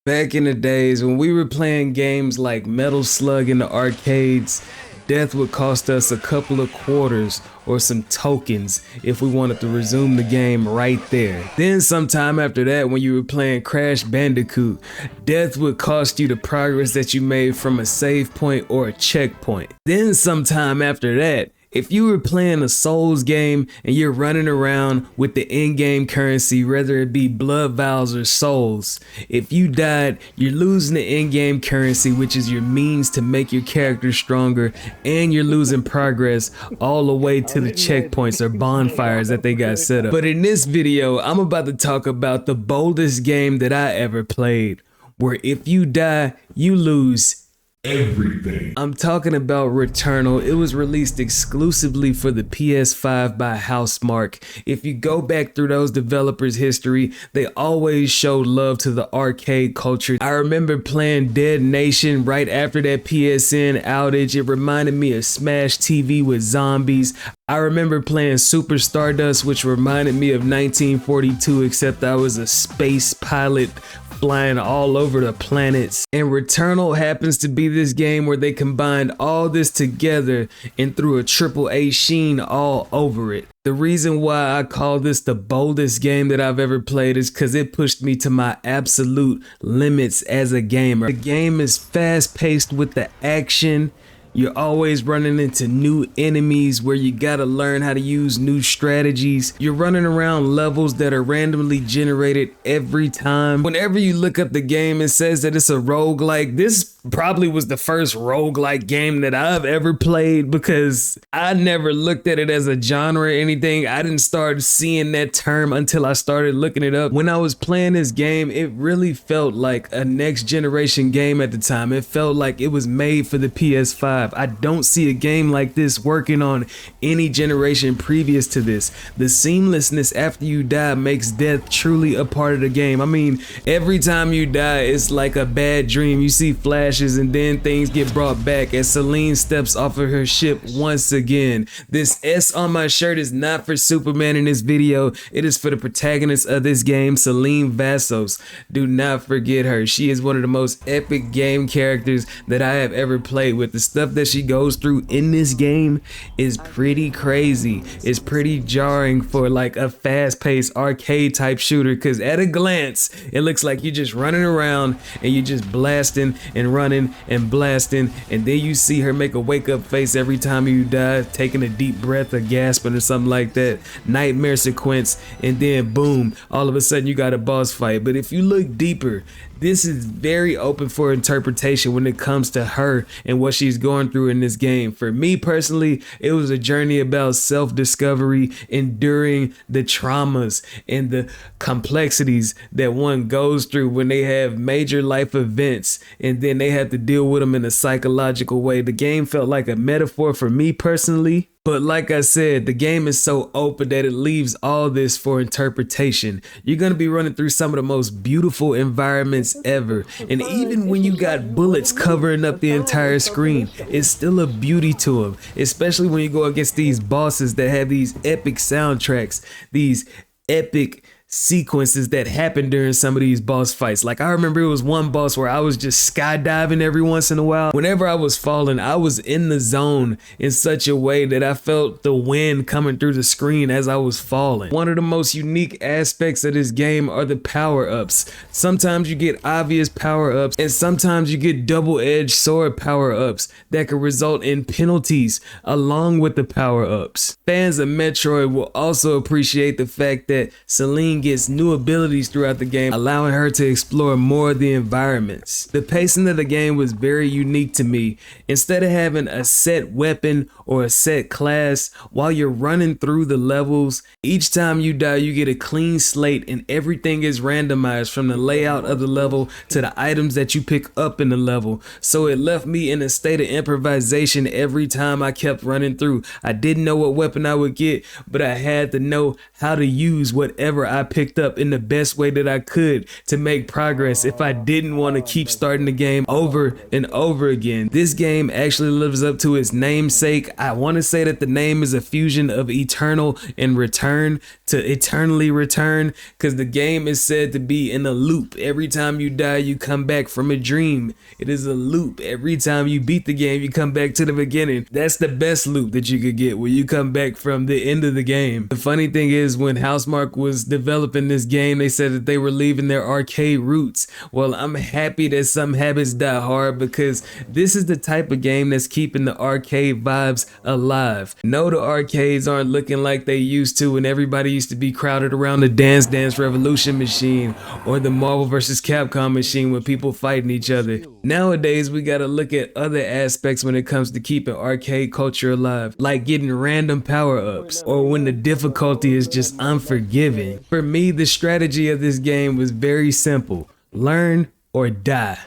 Back in the days when we were playing games like Metal Slug in the arcades, death would cost us a couple of quarters or some tokens if we wanted to resume the game right there. Then sometime after that, when you were playing Crash Bandicoot, death would cost you the progress that you made from a save point or a checkpoint. Then sometime after that, if you were playing a Souls game and you're running around with the in-game currency, whether it be blood vials or souls, if you died, you're losing the in-game currency, which is your means to make your character stronger, and you're losing progress all the way to the checkpoints or bonfires that they got set up. But in this video, I'm about to talk about the boldest game that I ever played, where if you die, you lose everything. I'm talking about Returnal. It was released exclusively for the PS5 by Housemarque. If you go back through those developers' history, they always showed love to the arcade culture. I remember playing Dead Nation right after that PSN outage. It reminded me of Smash TV with zombies. I remember playing Super Stardust, which reminded me of 1942, except I was a space pilot flying all over the planets. And Returnal happens to be this game where they combined all this together and threw a AAA sheen all over it. The reason why I call this the boldest game that I've ever played is because it pushed me to my absolute limits as a gamer. The game is fast-paced with the action. You're always running into new enemies where you gotta learn how to use new strategies. You're running around levels that are randomly generated every time. Whenever you look up the game, it says that it's a roguelike. This probably was the first roguelike game that I've ever played because I never looked at it as a genre or anything. I didn't start seeing that term until I started looking it up. When I was playing this game, it really felt like a next generation game at the time. It felt like it was made for the PS5. I don't see a game like this working on any generation previous to this. The seamlessness after you die makes death truly a part of the game. I mean, every time you die, it's like a bad dream. You see flashes and then things get brought back as Celine steps off of her ship once again. This S on my shirt is not for Superman in this video. It is for the protagonist of this game, Celine Vassos. Do not forget her. She is one of the most epic game characters that I have ever played with. The stuff that she goes through in this game is pretty crazy. It's pretty jarring for like a fast-paced arcade type shooter, because at a glance it looks like you're just running around and you're just blasting and running and blasting, and then you see her make a wake-up face every time you die, taking a deep breath or gasping or something like that. Nightmare sequence, and then boom, all of a sudden you got a boss fight. But if you look deeper, this is very open for interpretation when it comes to her and what she's going through in this game. For me personally, it was a journey about self-discovery, enduring the traumas and the complexities that one goes through when they have major life events and then they have to deal with them in a psychological way. The game felt like a metaphor for me personally. But like I said, the game is so open that it leaves all this for interpretation. You're going to be running through some of the most beautiful environments ever. And even when you got bullets covering up the entire screen, it's still a beauty to them. Especially when you go against these bosses that have these epic soundtracks, these epic sequences that happen during some of these boss fights. Like I remember it was one boss where I was just skydiving every once in a while. Whenever I was falling, I was in the zone in such a way that I felt the wind coming through the screen as I was falling. One of the most unique aspects of this game are the power-ups. Sometimes you get obvious power-ups and sometimes you get double-edged sword power-ups that could result in penalties along with the power-ups. Fans of Metroid will also appreciate the fact that Celine gets new abilities throughout the game, allowing her to explore more of the environments. The pacing of the game was very unique to me. Instead of having a set weapon or a set class, while you're running through the levels, each time you die you get a clean slate and everything is randomized from the layout of the level to the items that you pick up in the level. So it left me in a state of improvisation every time I kept running through. I didn't know what weapon I would get, but I had to know how to use whatever I picked up in the best way that I could to make progress if I didn't want to keep starting the game over and over again. This game actually lives up to its namesake. I want to say that the name is a fusion of eternal and return to eternally return, because the game is said to be in a loop. Every time you die, you come back from a dream. It is a loop. Every time you beat the game, you come back to the beginning. That's the best loop that you could get, where you come back from the end of the game. The funny thing is, when Housemarque was developing this game, they said that they were leaving their arcade roots. Well, I'm happy that some habits die hard, because this is the type of game that's keeping the arcade vibes alive. No, the arcades aren't looking like they used to, and everybody used to be crowded around the Dance Dance Revolution machine or the Marvel vs. Capcom machine with people fighting each other. Nowadays, we gotta look at other aspects when it comes to keeping arcade culture alive, like getting random power-ups, or when the difficulty is just unforgiving. For me, the strategy of this game was very simple: learn or die.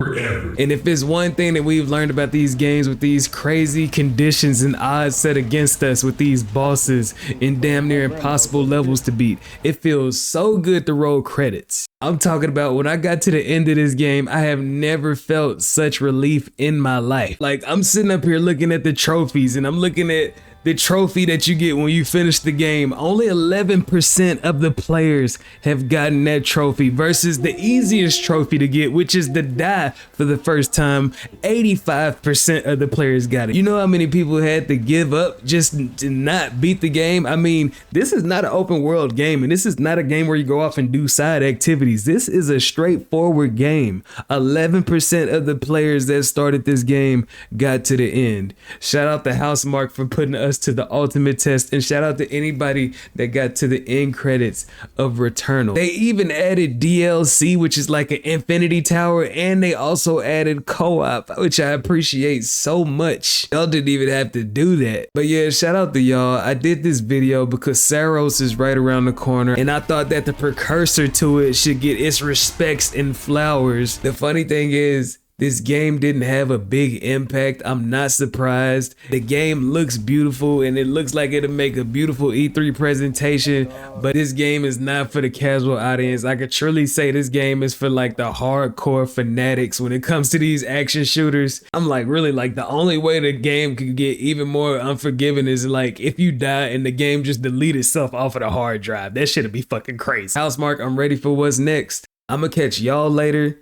And if it's one thing that we've learned about these games, with these crazy conditions and odds set against us, with these bosses in damn near impossible levels to beat, it feels so good to roll credits. I'm talking about when I got to the end of this game, I have never felt such relief in my life. Like, I'm sitting up here looking at the trophies, and I'm looking at the trophy that you get when you finish the game. Only 11% of the players have gotten that trophy, versus the easiest trophy to get, which is to die for the first time. 85% of the players got it. You know how many people had to give up just to not beat the game? I mean, this is not an open world game, and this is not a game where you go off and do side activities. This is a straightforward game. 11% of the players that started this game got to the end. Shout out to Housemarque for putting us to the ultimate test, and shout out to anybody that got to the end credits of Returnal. They even added DLC, which is like an infinity tower, and they also added co-op, which I appreciate so much. Y'all didn't even have to do that. But yeah, shout out to y'all. I did this video because Saros is right around the corner, and I thought that the precursor to it should get its respects and flowers. The funny thing is, this game didn't have a big impact. I'm not surprised. The game looks beautiful, and it looks like it'll make a beautiful E3 presentation, but this game is not for the casual audience. I could truly say this game is for like the hardcore fanatics when it comes to these action shooters. I'm like, really, like the only way the game could get even more unforgiving is like if you die and the game just delete itself off of the hard drive. That shit'd be fucking crazy. Housemarque, I'm ready for what's next. I'ma catch y'all later.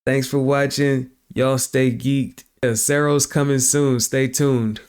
Thanks for watching. Y'all stay geeked. Yeah, Saros coming soon. Stay tuned.